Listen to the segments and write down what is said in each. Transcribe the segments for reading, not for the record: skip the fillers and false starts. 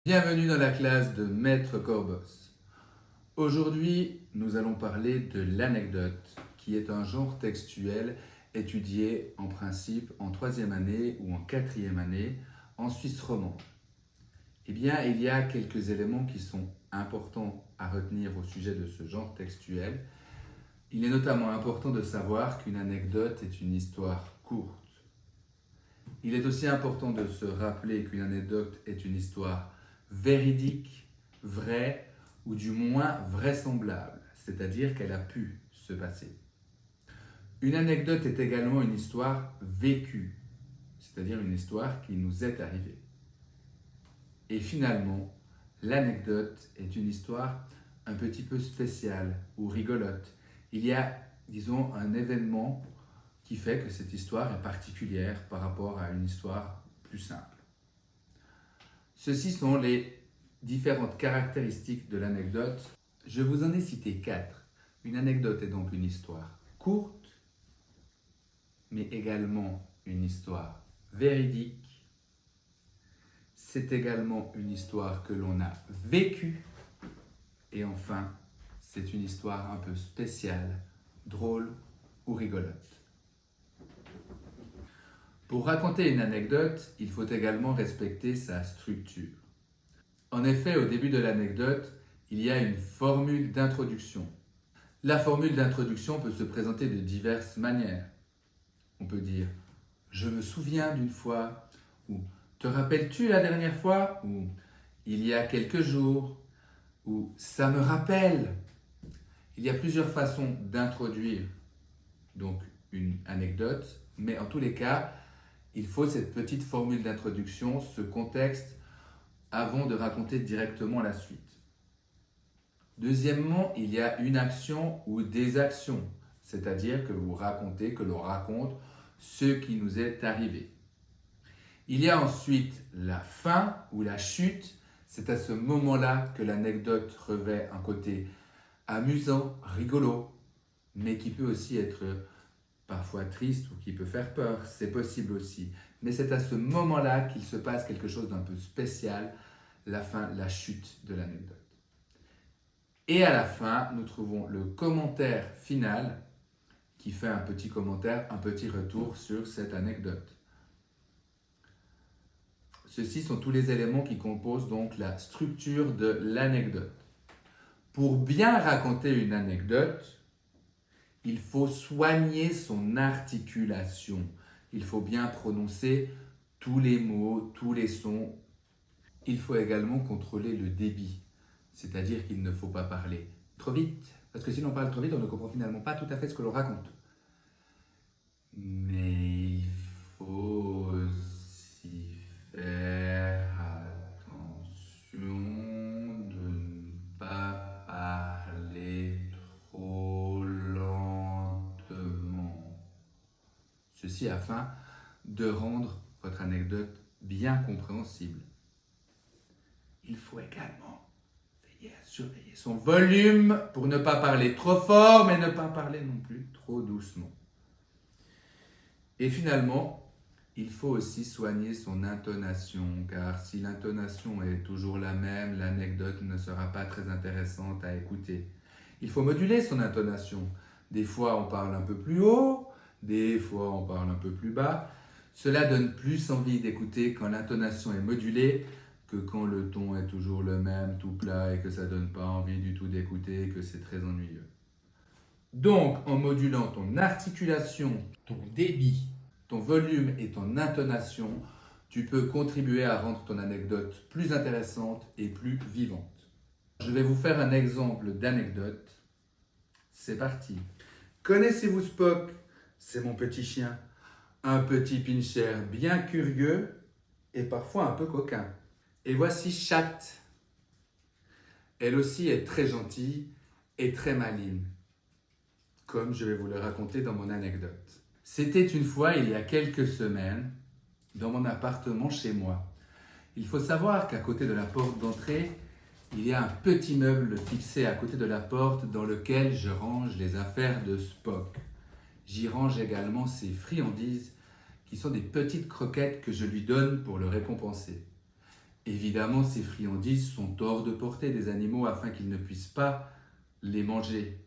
Bienvenue dans la classe de Maître Corbos. Aujourd'hui, nous allons parler de l'anecdote, qui est un genre textuel étudié en principe en troisième année ou en quatrième année en Suisse romande. Eh bien, il y a quelques éléments qui sont importants à retenir au sujet de ce genre textuel. Il est notamment important de savoir qu'une anecdote est une histoire courte. Il est aussi important de se rappeler qu'une anecdote est une histoire véridique, vraie ou du moins vraisemblable, c'est-à-dire qu'elle a pu se passer. Une anecdote est également une histoire vécue, c'est-à-dire une histoire qui nous est arrivée. Et finalement, l'anecdote est une histoire un petit peu spéciale ou rigolote. Il y a, disons, un événement qui fait que cette histoire est particulière par rapport à une histoire plus simple. Ceci sont les différentes caractéristiques de l'anecdote. Je vous en ai cité 4. Une anecdote est donc une histoire courte, mais également une histoire véridique. C'est également une histoire que l'on a vécue. Et enfin, c'est une histoire un peu spéciale, drôle ou rigolote. Pour raconter une anecdote, il faut également respecter sa structure. En effet, au début de l'anecdote, il y a une formule d'introduction. La formule d'introduction peut se présenter de diverses manières. On peut dire « Je me souviens d'une fois » ou « Te rappelles-tu la dernière fois » ou « Il y a quelques jours » ou « Ça me rappelle ». Il y a plusieurs façons d'introduire donc une anecdote, mais en tous les cas, il faut cette petite formule d'introduction, ce contexte, avant de raconter directement la suite. Deuxièmement, il y a une action ou des actions, c'est-à-dire que vous racontez, que l'on raconte ce qui nous est arrivé. Il y a ensuite la fin ou la chute, c'est à ce moment-là que l'anecdote revêt un côté amusant, rigolo, mais qui peut aussi être parfois triste ou qui peut faire peur, c'est possible aussi. Mais c'est à ce moment-là qu'il se passe quelque chose d'un peu spécial, la fin, la chute de l'anecdote. Et à la fin, nous trouvons le commentaire final qui fait un petit commentaire, un petit retour sur cette anecdote. Ceux-ci sont tous les éléments qui composent donc la structure de l'anecdote. Pour bien raconter une anecdote, il faut soigner son articulation. Il faut bien prononcer tous les mots, tous les sons. Il faut également contrôler le débit, c'est-à-dire qu'il ne faut pas parler trop vite, parce que si l'on parle trop vite, on ne comprend finalement pas tout à fait ce que l'on raconte. Mais il faut aussi faire attention de ne pas parler trop lentement. Ceci afin de rendre votre anecdote bien compréhensible. Il faut également veiller à surveiller son volume pour ne pas parler trop fort, mais ne pas parler non plus trop doucement. Et finalement, il faut aussi soigner son intonation, car si l'intonation est toujours la même, l'anecdote ne sera pas très intéressante à écouter. Il faut moduler son intonation. Des fois, on parle un peu plus haut, des fois, on parle un peu plus bas. Cela donne plus envie d'écouter quand l'intonation est modulée que quand le ton est toujours le même, tout plat, et que ça ne donne pas envie du tout d'écouter, que c'est très ennuyeux. Donc, en modulant ton articulation, ton débit, ton volume et ton intonation, tu peux contribuer à rendre ton anecdote plus intéressante et plus vivante. Je vais vous faire un exemple d'anecdote. C'est parti. Connaissez-vous Spock? C'est mon petit chien. Un petit pincher bien curieux et parfois un peu coquin. Et voici Chat. Elle aussi est très gentille et très maligne, comme je vais vous le raconter dans mon anecdote. C'était une fois, il y a quelques semaines, dans mon appartement chez moi. Il faut savoir qu'à côté de la porte d'entrée, il y a un petit meuble fixé à côté de la porte dans lequel je range les affaires de Spock. J'y range également ses friandises, qui sont des petites croquettes que je lui donne pour le récompenser. Évidemment, ces friandises sont hors de portée des animaux afin qu'ils ne puissent pas les manger.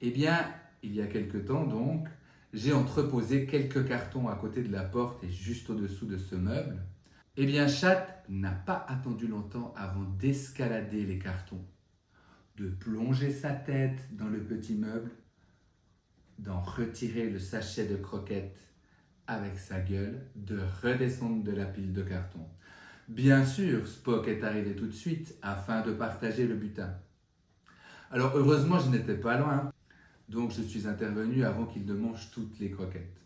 Eh bien, il y a quelque temps donc, j'ai entreposé quelques cartons à côté de la porte et juste au-dessous de ce meuble. Eh bien, Chat n'a pas attendu longtemps avant d'escalader les cartons, de plonger sa tête dans le petit meuble, d'en retirer le sachet de croquettes avec sa gueule, de redescendre de la pile de cartons. Bien sûr, Spock est arrivé tout de suite afin de partager le butin. Alors heureusement, je n'étais pas loin, donc je suis intervenu avant qu'il ne mange toutes les croquettes.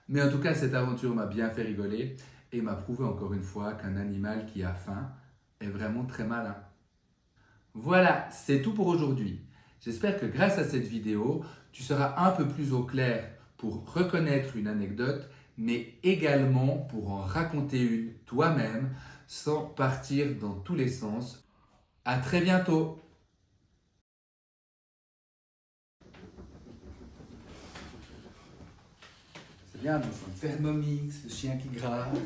Mais en tout cas, cette aventure m'a bien fait rigoler et m'a prouvé encore une fois qu'un animal qui a faim est vraiment très malin. Voilà, c'est tout pour aujourd'hui. J'espère que grâce à cette vidéo, tu seras un peu plus au clair pour reconnaître une anecdote, mais également pour en raconter une toi-même sans partir dans tous les sens. À très bientôt! C'est bien, dans un Thermomix, le chien qui grave.